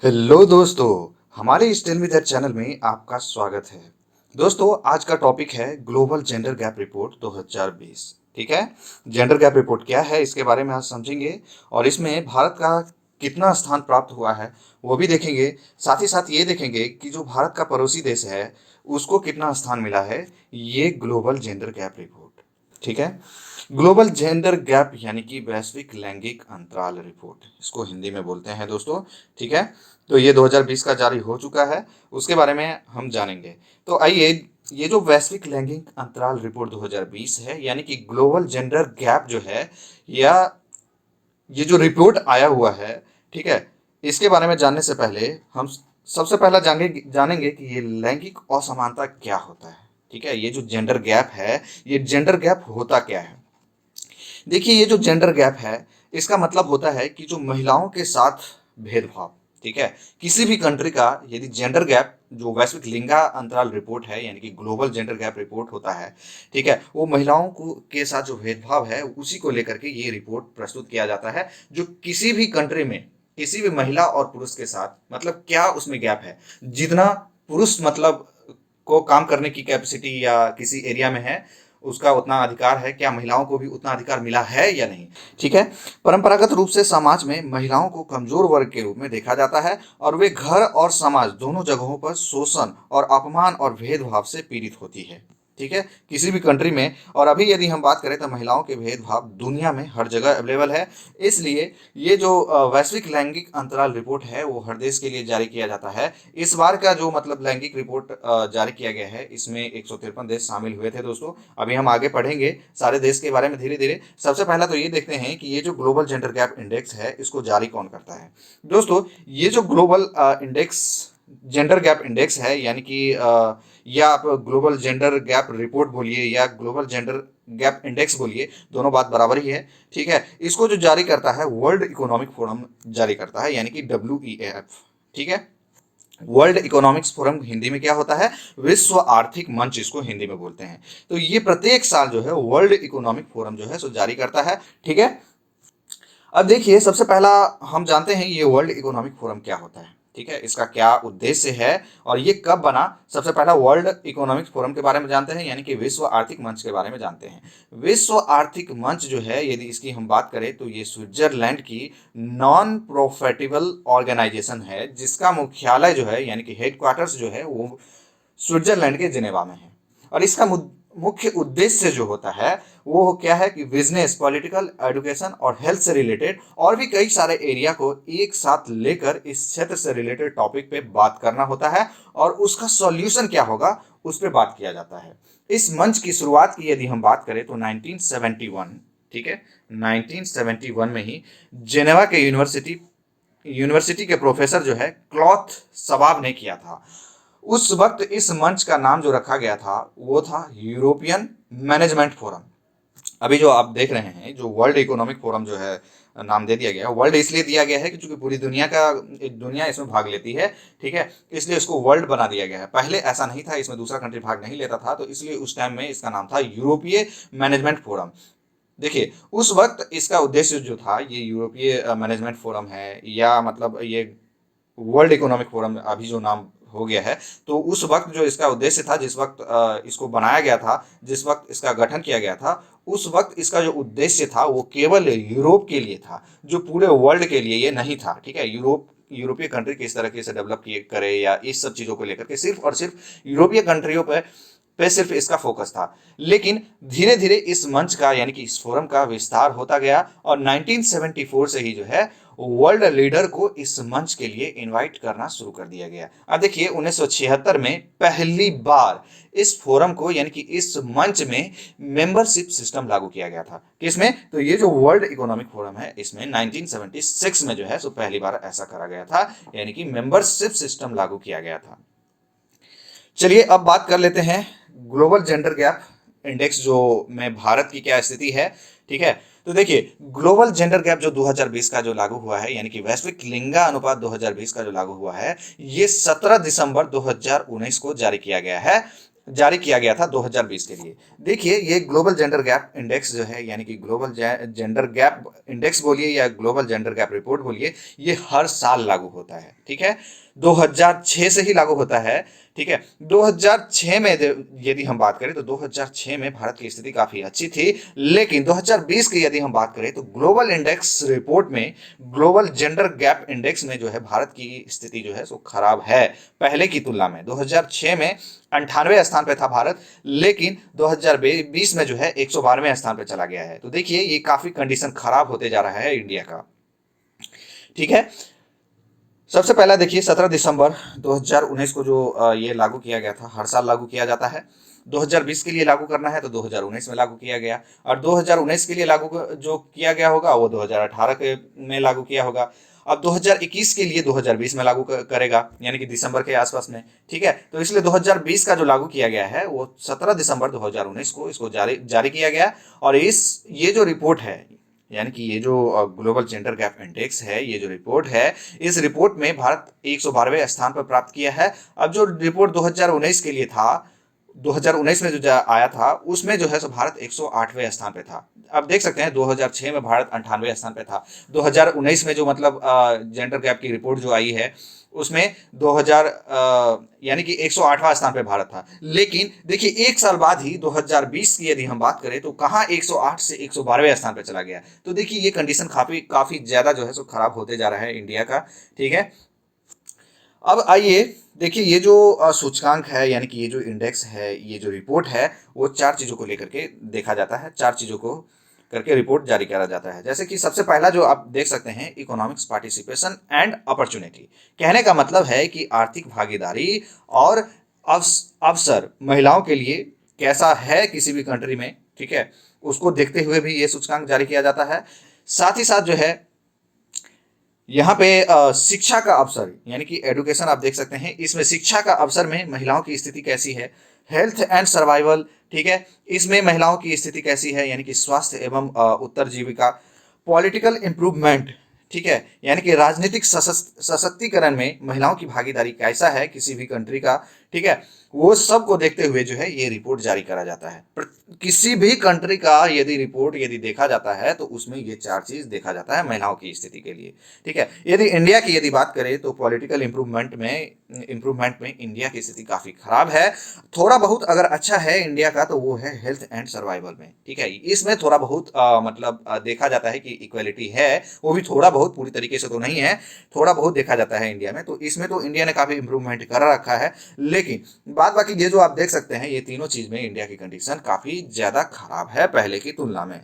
Hello दोस्तों, हमारे इस टेल मी दैट चैनल में आपका स्वागत है। दोस्तों, आज का टॉपिक है ग्लोबल जेंडर गैप रिपोर्ट 2020। ठीक है, जेंडर गैप रिपोर्ट क्या है इसके बारे में आज समझेंगे और इसमें भारत का कितना स्थान प्राप्त हुआ है वो भी देखेंगे। साथ ही साथ ये देखेंगे कि जो भारत का पड़ोसी देश है उसको कितना स्थान मिला है ये ग्लोबल जेंडर गैप रिपोर्ट। ठीक है, ग्लोबल जेंडर गैप यानी कि वैश्विक लैंगिक अंतराल रिपोर्ट, इसको हिंदी में बोलते हैं दोस्तों। ठीक है, तो ये 2020 का जारी हो चुका है, उसके बारे में हम जानेंगे। तो आइए, ये जो वैश्विक लैंगिक अंतराल रिपोर्ट 2020 है यानी कि ग्लोबल जेंडर गैप जो है, या ये जो रिपोर्ट आया हुआ है, ठीक है, इसके बारे में जानने से पहले हम सबसे पहला जानेंगे कि ये लैंगिक असमानता क्या होता है। ठीक है, ये जो जेंडर गैप है, ये जेंडर गैप होता क्या है। देखिए, ये जो जेंडर गैप है इसका मतलब होता है कि जो महिलाओं के साथ भेदभाव। ठीक है, किसी भी कंट्री का यदि जेंडर गैप, जो वैश्विक लिंगा अंतराल रिपोर्ट है यानी कि ग्लोबल जेंडर गैप रिपोर्ट होता है, ठीक है, वो महिलाओं को के साथ जो भेदभाव है उसी को लेकर के ये रिपोर्ट प्रस्तुत किया जाता है। जो किसी भी कंट्री में किसी भी महिला और पुरुष के साथ, मतलब क्या उसमें गैप है, जितना पुरुष मतलब को काम करने की कैपेसिटी या किसी एरिया में है उसका उतना अधिकार है, क्या महिलाओं को भी उतना अधिकार मिला है या नहीं। ठीक है, परंपरागत रूप से समाज में महिलाओं को कमजोर वर्ग के रूप में देखा जाता है और वे घर और समाज दोनों जगहों पर शोषण और अपमान और भेदभाव से पीड़ित होती है। ठीक है, किसी भी कंट्री में। और अभी यदि हम बात करें तो महिलाओं के भेदभाव दुनिया में हर जगह अवेलेबल है। इसलिए ये जो वैश्विक लैंगिक अंतराल रिपोर्ट है वो हर देश के लिए जारी किया जाता है। इस बार का जो मतलब लैंगिक रिपोर्ट जारी किया गया है इसमें 153 देश शामिल हुए थे दोस्तों। अभी हम आगे पढ़ेंगे सारे देश के बारे में धीरे धीरे। सबसे पहला तो ये देखते हैं कि ये जो ग्लोबल जेंडर गैप इंडेक्स है इसको जारी कौन करता है। दोस्तों, ये जो global index gender gap index है यानी कि या आप ग्लोबल जेंडर गैप रिपोर्ट बोलिए या ग्लोबल जेंडर गैप इंडेक्स बोलिए, दोनों बात बराबर ही है। ठीक है, इसको जो जारी करता है वर्ल्ड इकोनॉमिक फोरम जारी करता है यानी कि WEF। ठीक है, वर्ल्ड इकोनॉमिक्स फोरम हिंदी में क्या होता है, विश्व आर्थिक मंच इसको हिंदी में बोलते हैं। तो ये प्रत्येक साल जो है वर्ल्ड इकोनॉमिक फोरम जो है सो जारी करता है। ठीक है, अब देखिए, सबसे पहला हम जानते हैं ये वर्ल्ड इकोनॉमिक फोरम क्या होता है। ठीक है, इसका क्या उद्देश्य है और ये कब बना। सबसे पहला वर्ल्ड इकोनॉमिक फोरम के बारे में जानते हैं यानी कि विश्व आर्थिक मंच के बारे में जानते हैं। विश्व आर्थिक मंच जो है यदि इसकी हम बात करें तो ये स्विट्जरलैंड की नॉन प्रॉफिटेबल ऑर्गेनाइजेशन है जिसका मुख्यालय जो है यानी कि हेडक्वार्टर्स जो है वो स्विट्जरलैंड के जिनेवा में है। और इसका मुख्य उद्देश्य जो होता है वो क्या है कि बिजनेस, पॉलिटिकल, एजुकेशन और हेल्थ से रिलेटेड और भी कई सारे एरिया को एक साथ लेकर इस क्षेत्र से रिलेटेड टॉपिक पे बात करना होता है और उसका सॉल्यूशन क्या होगा उस पर बात किया जाता है। इस मंच की शुरुआत की यदि हम बात करें तो 1971, ठीक है, 1971 में ही जेनेवा के यूनिवर्सिटी के प्रोफेसर जो है क्लॉथ सवाब ने किया था। उस वक्त इस मंच का नाम जो रखा गया था वो था यूरोपियन मैनेजमेंट फोरम। अभी जो आप देख रहे हैं जो वर्ल्ड इकोनॉमिक फोरम जो है नाम दे दिया गया, वर्ल्ड इसलिए दिया गया है कि चूंकि पूरी दुनिया इसमें भाग लेती है। ठीक है, इसलिए इसको वर्ल्ड बना दिया गया है। पहले ऐसा नहीं था, इसमें दूसरा कंट्री भाग नहीं लेता था, तो इसलिए उस टाइम में इसका नाम था यूरोपीय मैनेजमेंट फोरम। देखिए, उस वक्त इसका उद्देश्य जो था, ये यूरोपीय मैनेजमेंट फोरम है या मतलब ये वर्ल्ड इकोनॉमिक फोरम अभी जो नाम हो गया है, तो उस वक्त जो इसका उद्देश्य था, जिस वक्त इसको बनाया गया था, जिस वक्त इसका गठन किया गया था, उस वक्त इसका जो उद्देश्य था वो केवल यूरोप के लिए था, जो पूरे वर्ल्ड के लिए ये नहीं था। ठीक है, यूरोपीय कंट्री किस तरह से डेवलप करे या इस सब चीज़ों को लेकर के सिर्फ और सिर्फ यूरोपीय कंट्रियों पे सिर्फ इसका फोकस था। लेकिन धीरे धीरे इस मंच का यानी कि इस फोरम का विस्तार होता गया और 1974 से ही जो है वर्ल्ड लीडर को इस मंच के लिए इनवाइट करना शुरू कर दिया गया। अब देखिए, 1976 में पहली बार इस फोरम को यानी कि इस मंच में मेंबरशिप सिस्टम लागू किया गया था। किसमें, तो ये जो वर्ल्ड इकोनॉमिक फोरम है इसमें 1976 में जो है सो पहली बार ऐसा करा गया था, यानी कि मेंबरशिप सिस्टम लागू किया गया था। चलिए अब बात कर लेते हैं ग्लोबल जेंडर गैप इंडेक्स जो में भारत की क्या स्थिति है। ठीक है, तो देखिए, ग्लोबल जेंडर गैप जो 2020 का जो लागू हुआ है यानी कि वैश्विक लिंगा अनुपात 2020 का जो लागू हुआ है, ये 17 दिसंबर 2019 को जारी किया गया है। जारी किया गया था 2020 के लिए। देखिए ये ग्लोबल जेंडर गैप इंडेक्स जो है, यानी कि ग्लोबल जेंडर गैप इंडेक्स बोलिए या ग्लोबल जेंडर गैप रिपोर्ट बोलिए, ये हर साल लागू होता है, ठीक है। 2006 से ही लागू होता है, ठीक है। 2006 में यदि हम बात करें तो 2006 में भारत की स्थिति काफी अच्छी थी, लेकिन 2020 की यदि हम बात करें तो ग्लोबल इंडेक्स रिपोर्ट में, ग्लोबल जेंडर गैप इंडेक्स में जो है भारत की स्थिति जो है सो खराब है पहले की तुलना में। 2006 में 98वें स्थान पे था भारत, लेकिन 2020 में जो है 112वें स्थान पे चला गया है। तो देखिए ये काफी कंडीशन खराब होते जा रहा है इंडिया का, ठीक है। सबसे पहला देखिए 17 दिसंबर 2019 को जो ये लागू किया गया था, हर साल लागू किया जाता है। 2020 के लिए लागू करना है तो 2019 में लागू किया गया, और 2019 के लिए लागू जो किया गया होगा वो 2018 के में लागू किया होगा। अब 2021 के लिए 2020 में लागू करेगा, यानी कि दिसंबर के आसपास में, ठीक है। तो इसलिए 2020 का जो लागू किया गया है वो 17 दिसंबर 2019 को इसको जारी जारी किया गया। और ये जो रिपोर्ट है, यानी कि ये जो ग्लोबल जेंडर गैप इंडेक्स है, ये जो रिपोर्ट है, इस रिपोर्ट में भारत 112वें स्थान पर प्राप्त किया है। अब जो रिपोर्ट 2019 के लिए था, 2019 में जो आया था, उसमें जो है सो भारत 108वें स्थान पे था। अब देख सकते हैं 2006 में भारत 98वें स्थान पे था। 2019 में जो मतलब जेंडर गैप की रिपोर्ट जो आई है, उसमें 2000 यानी कि 108वां स्थान पे भारत था। लेकिन देखिए एक साल बाद ही 2020 की यदि हम बात करें तो कहाँ 108 से 112वें स्थान पे चला गया। तो देखिए ये कंडीशन काफी काफी ज्यादा जो है सो खराब होते जा रहा है इंडिया का, ठीक है। अब आइए देखिए ये जो सूचकांक है, यानी कि ये जो इंडेक्स है, ये जो रिपोर्ट है, वो चार चीजों को लेकर के देखा जाता है, चार चीजों को करके रिपोर्ट जारी करा जाता है। जैसे कि सबसे पहला जो आप देख सकते हैं, इकोनॉमिक्स पार्टिसिपेशन एंड अपॉर्चुनिटी। कहने का मतलब है कि आर्थिक भागीदारी और अवसर महिलाओं के लिए कैसा है किसी भी कंट्री में, ठीक है, उसको देखते हुए भी ये सूचकांक जारी किया जाता है। साथ ही साथ जो है यहाँ पे शिक्षा का अवसर, यानी कि एडुकेशन आप देख सकते हैं, इसमें शिक्षा का अवसर में महिलाओं की स्थिति कैसी है। हेल्थ एंड सर्वाइवल, ठीक है, इसमें महिलाओं की स्थिति कैसी है, यानी कि स्वास्थ्य एवं उत्तरजीविका। पॉलिटिकल इम्प्रूवमेंट, ठीक है, यानी कि राजनीतिक सशक्तिकरण में महिलाओं की भागीदारी कैसा है किसी भी कंट्री का, ठीक है, वो सब को देखते हुए जो है ये रिपोर्ट जारी करा जाता है। किसी भी कंट्री का यदि रिपोर्ट यदि देखा जाता है तो उसमें ये चार चीज देखा जाता है महिलाओं की स्थिति के लिए, ठीक है। यदि इंडिया की यदि बात करें तो पॉलिटिकल इम्प्रूवमेंट में इंडिया की स्थिति काफी खराब है। थोड़ा बहुत अगर अच्छा है इंडिया का तो वो है हेल्थ एंड सर्वाइवल में, ठीक है। इसमें थोड़ा बहुत मतलब देखा जाता है कि इक्वलिटी है, वो भी थोड़ा बहुत, पूरी तरीके से तो नहीं है, थोड़ा बहुत देखा जाता है इंडिया में। तो इसमें तो इंडिया ने काफी इंप्रूवमेंट कर रखा है। लेकिन बाद बाकी ये जो आप देख सकते हैं, ये तीनों चीज में इंडिया की कंडीशन काफी ज्यादा खराब है पहले की तुलना में।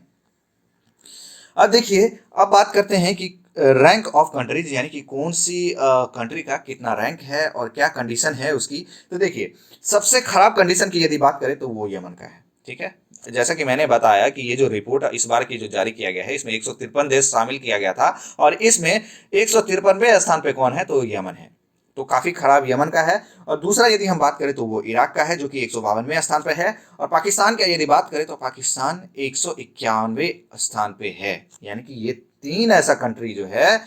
अब देखिए, अब बात करते हैं कि रैंक ऑफ कंट्रीज, यानी कि कौन सी कंट्री का कितना रैंक है और क्या कंडीशन है उसकी। तो देखिए सबसे खराब कंडीशन की यदि बात करें तो वो यमन का है, ठीक है। जैसा कि मैंने बताया कि ये जो रिपोर्ट इस बार की जो जारी किया गया है, इसमें 153 देश शामिल किया गया था, और इसमें 153वें स्थान पे कौन है तो यमन है। तो काफी खराब यमन का है। और दूसरा यदि हम बात करें तो वो इराक का है, जो कि 152वें स्थान पे है। और पाकिस्तान का यदि बात करें तो पाकिस्तान 151वें स्थान पे है। यानी कि ये तीन ऐसा कंट्री जो है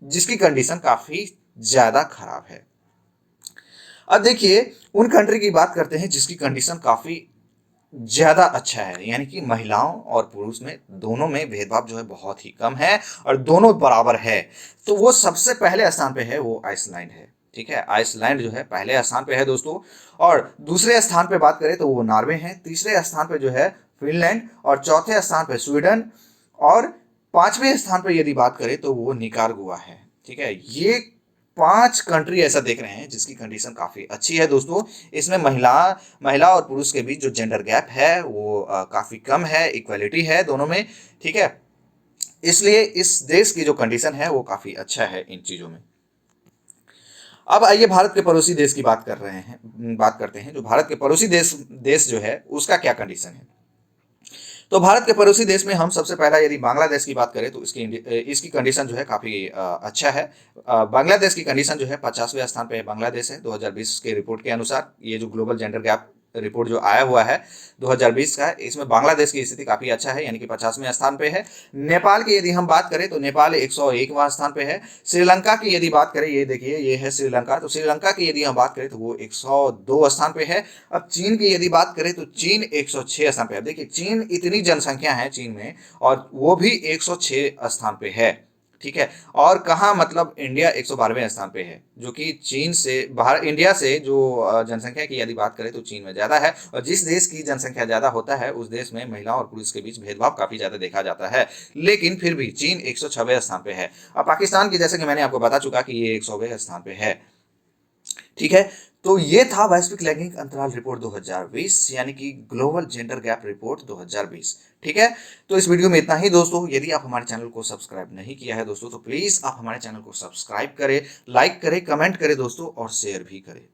जिसकी कंडीशन काफी ज्यादा खराब है। अब देखिए उन कंट्री की बात करते हैं जिसकी कंडीशन काफी ज्यादा अच्छा है, यानी कि महिलाओं और पुरुष में दोनों में भेदभाव जो है बहुत ही कम है और दोनों बराबर है। तो वो सबसे पहले स्थान पे है वो आइसलैंड है, ठीक है। आइसलैंड जो है पहले स्थान पे है दोस्तों। और दूसरे स्थान पे बात करें तो वो नॉर्वे है, तीसरे स्थान पे जो है फिनलैंड, और चौथे स्थान पे स्वीडन, और पांचवें स्थान पे यदि बात करें तो वो निकारागुआ है, ठीक है। ये पांच कंट्री ऐसा देख रहे हैं जिसकी कंडीशन काफी अच्छी है दोस्तों। इसमें महिला और पुरुष के बीच जो जेंडर गैप है वो काफी कम है, इक्वलिटी है दोनों में, ठीक है। इसलिए इस देश की जो कंडीशन है वो काफी अच्छा है इन चीजों में। अब आइए भारत के पड़ोसी देश की बात करते हैं। जो भारत के पड़ोसी देश जो है उसका क्या कंडीशन है। तो भारत के पड़ोसी देश में हम सबसे पहला यदि बांग्लादेश की बात करें तो इसकी कंडीशन जो है काफी अच्छा है। बांग्लादेश की कंडीशन जो है 50वें स्थान पे है, बांग्लादेश है 2020 के रिपोर्ट के अनुसार, ये जो ग्लोबल जेंडर गैप रिपोर्ट जो आया हुआ है 2020 का, इसमें बांग्लादेश की स्थिति काफी अच्छा है, यानी कि 50वें स्थान पे है। नेपाल की यदि हम बात करें तो नेपाल 101वां स्थान पे है। श्रीलंका की यदि बात करें, ये देखिए ये है श्रीलंका, तो श्रीलंका की यदि हम बात करें तो वो 102 स्थान पे है। अब चीन की यदि बात करें तो चीन 106 स्थान पे है। देखिए चीन, इतनी जनसंख्या है चीन में और वो भी 106 स्थान पे है, ठीक है। और कहाँ, मतलब इंडिया 112वें स्थान पे है, जो कि चीन से बाहर, इंडिया से जो जनसंख्या की यदि बात करें तो चीन में ज्यादा है। और जिस देश की जनसंख्या ज्यादा होता है उस देश में महिलाओं और पुरुष के बीच भेदभाव काफी ज्यादा देखा जाता है, लेकिन फिर भी चीन 106वें स्थान पे है। अब पाकिस्तान की, जैसे कि मैंने आपको बता चुका कि ये 100वें स्थान पे है, ठीक है। तो ये था वैश्विक लैंगिक अंतराल रिपोर्ट 2020, यानी कि ग्लोबल जेंडर गैप रिपोर्ट 2020, ठीक है। तो इस वीडियो में इतना ही दोस्तों। यदि आप हमारे चैनल को सब्सक्राइब नहीं किया है दोस्तों, तो प्लीज आप हमारे चैनल को सब्सक्राइब करें, लाइक करें, कमेंट करें दोस्तों, और शेयर भी करें।